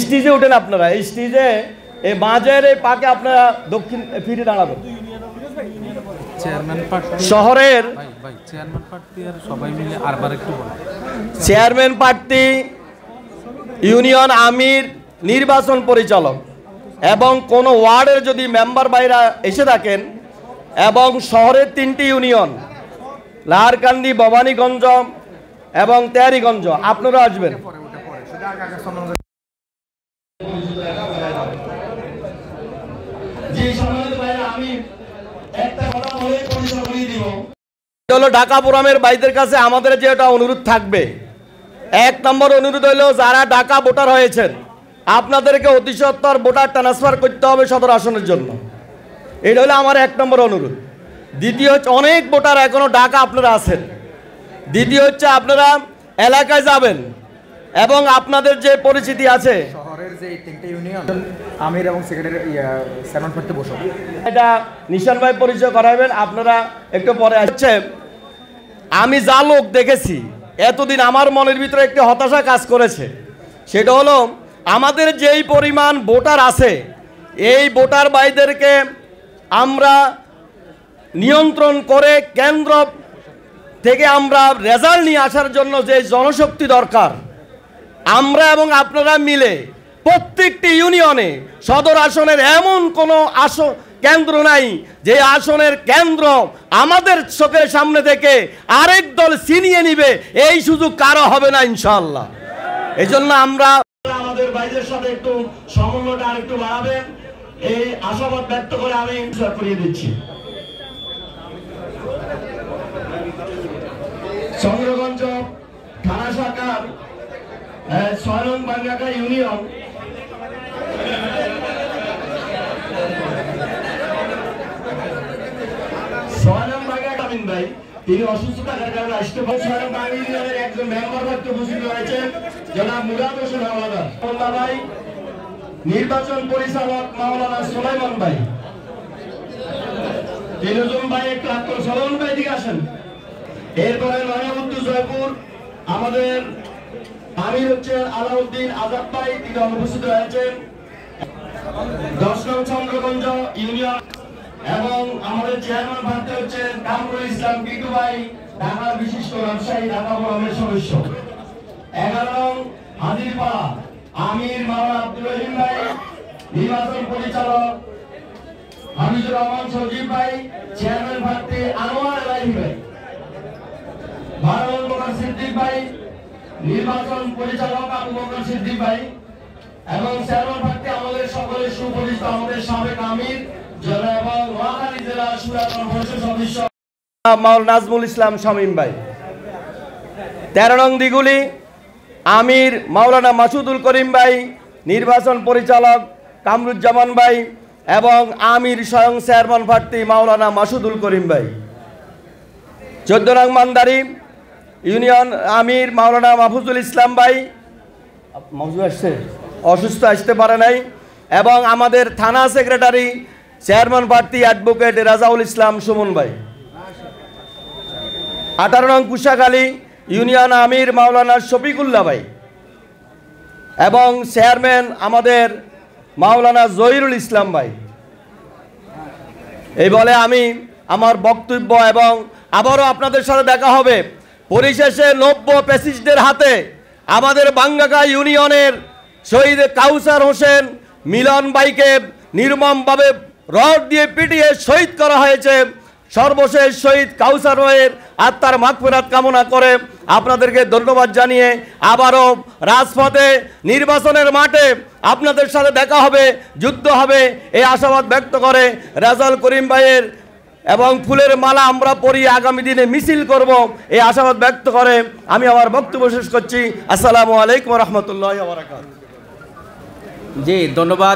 স্টেজে উঠেন আপনারা, এই স্টেজে এই মাঝের এই পাকে আপনারা দক্ষিণ ফিরে দাঁড়াবেন। শহরের চেয়ারম্যান প্রার্থী, ইউনিয়ন আমির, নির্বাচন পরিচালক এবং কোন ওয়ার্ডের যদি মেম্বার বাইরা এসে থাকেন এবং শহরের 3টি ইউনিয়ন লাহারকান্দি, ভবানীগঞ্জ এবং তেয়ারিগঞ্জ আপনারা আসবেন। ঢাকা ফোরামের ভাইদের কাছে আমাদের যে একটা অনুরোধ থাকবে, 1 নম্বর অনুরোধ হইল যারা ঢাকা ভোটার হয়েছেন আপনাদেরকে অতি সত্বর ভোটার ট্রান্সফার করতে হবে সদর আসনের জন্য। এটা হলো আমার 1 নম্বর অনুরোধ। দ্বিতীয় হচ্ছে অনেক ভোটার এখনো ঢাকা আপনারা আছেন। দ্বিতীয় হচ্ছে আপনারা এলাকায় যাবেন এবং আপনাদের যে পরিচিতি আছে শহরের যে 3টে ইউনিয়ন আমির এবং সেক্রেটারি চেয়ারম্যান প্রার্থী বসো, এটা নিশান ভাই পরিচয় করাবেন আপনারা একটু পরে। আসছে আমি যা লোক দেখেছি এতদিন আমার মনের ভিতরে একটি হতাশা কাজ করেছে, সেটা হলো আমাদের যেই পরিমাণ ভোটার আছে এই ভোটার ভাইদেরকে আমরা নিয়ন্ত্রণ করে কেন্দ্র থেকে আমরা রেজাল্ট নিয়ে আসার জন্য যে জনশক্তি দরকার, আমরা এবং আপনারা মিলে প্রত্যেকটি ইউনিয়নে সদর আসনের এমন কোনো কেন্দ্র নাই যে আসনের কেন্দ্র আমাদের চোখের সামনে থেকে আরেক দল ছিনিয়ে নিবে, এই সুযোগ কারো হবে না ইনশাআল্লাহ। এই জন্য আমরা আমাদের ভাইদের সাথে একটু সমন্বয়টা আরেকটু বাড়াবেন, এই আশাবাদ ব্যক্ত করে আমি করিয়ে দিচ্ছি। চন্দ্রগঞ্জ থানা শাখার 6 নং বাঙ্গাকা ইউনিয়ন ভাই তিনি অসুস্থতার কারণে আসতে ইউনিয়নের একজন মেম্বার পদ উপস্থিত হয়েছেন জনাব মুরাদ হোসেন হাওলাদার ভাই, নির্বাচন পরিচালক মাওলানা সুলাইমান ভাই, তিনজন ভাই একটু আত্মসলন ভাই দিকে আসেন। এরপরে নয়াবুদ্দু জয়পুর আমাদের আমির হচ্ছেন আলাউদ্দিন আজাদ ভাই, তিনি অনুপস্থিত রয়েছেন। 10 নং চন্দ্রগঞ্জ ইউনিয়ন এবং আমাদের চেয়ারম্যান প্রার্থী হচ্ছেন কামরুল ইসলাম কিটু ভাই, ঢাকার বিশিষ্ট ব্যবসায়ী, ঢাকা ফোরামের সদস্য। 11 নং হাজিরপাড়া আমির মাওলানা আব্দুল রহিম ভাই, নির্বাচন পরিচালক হামিদুর রহমান সজীব ভাই, চেয়ারম্যান প্রার্থী আনোয়ার এলাহি ভাই, 12 নং বকর সিদ্দিক ভাই, নির্বাচন পরিচালক আবু বকর সিদ্দিক ভাই এবং চেয়ারম্যান প্রার্থী আমাদের সকলের সুপরিচিত আমাদের সাবেক আমির এবং নোয়াখালী জেলা সুরাতন পরিষদ সদস্য মাওলানা নাজমুল ইসলাম শামীম ভাই। 13 নং দিগুলি আমির মাওলানা মাসুদুল করিম ভাই, নির্বাচন পরিচালক কামরুজ্জামান ভাই এবং আমির স্বয়ং চেয়ারম্যান প্রার্থী মাওলানা মাসুদুল করিম ভাই। 14 নং মান্দারি ইউনিয়ন আমির মাওলানা মাহফুজুল ইসলাম ভাই, অসুস্থ আসতে পারে নাই, এবং আমাদের থানা সেক্রেটারি চেয়ারম্যান প্রার্থী অ্যাডভোকেট রাজাউল ইসলাম সুমন ভাই। 18 নং কুশাখালী ইউনিয়ন আমির মাওলানা শফিকুল্লাহ ভাই এবং চেয়ারম্যান আমাদের মাওলানা জহিরুল ইসলাম ভাই। এই বলে আমি আমার বক্তব্য এবং আবারও আপনাদের সাথে দেখা হবে। পরিশেষে 90 প্যাসিস্টদের হাতে আমাদের বাঙ্গাকা ইউনিয়নের শহীদ কাউসার হোসেন মিলন ভাইকে নির্মমভাবে রড দিয়ে পিটিয়ে শহীদ করা হয়েছে। সর্বশেষ শহীদ কাউসার ভাইয়ের আত্মার মাগফিরাত কামনা করে আপনাদেরকে ধন্যবাদ জানিয়ে আবারও রাজপথে নির্বাচনের মাঠে আপনাদের সাথে দেখা হবে, যুদ্ধ হবে, এই আশাবাদ ব্যক্ত করে রাজাউল করিম ভাইয়ের এবং ফুলের মালা আমরা পরিয়ে আগামী দিনে মিছিল করব এই আশাবাদ ব্যক্ত করে আমি আমার বক্তব্য শেষ করছি। আসসালামু আলাইকুম ওয়া রাহমাতুল্লাহি ওয়া বারাকাতুহু। জি ধন্যবাদ।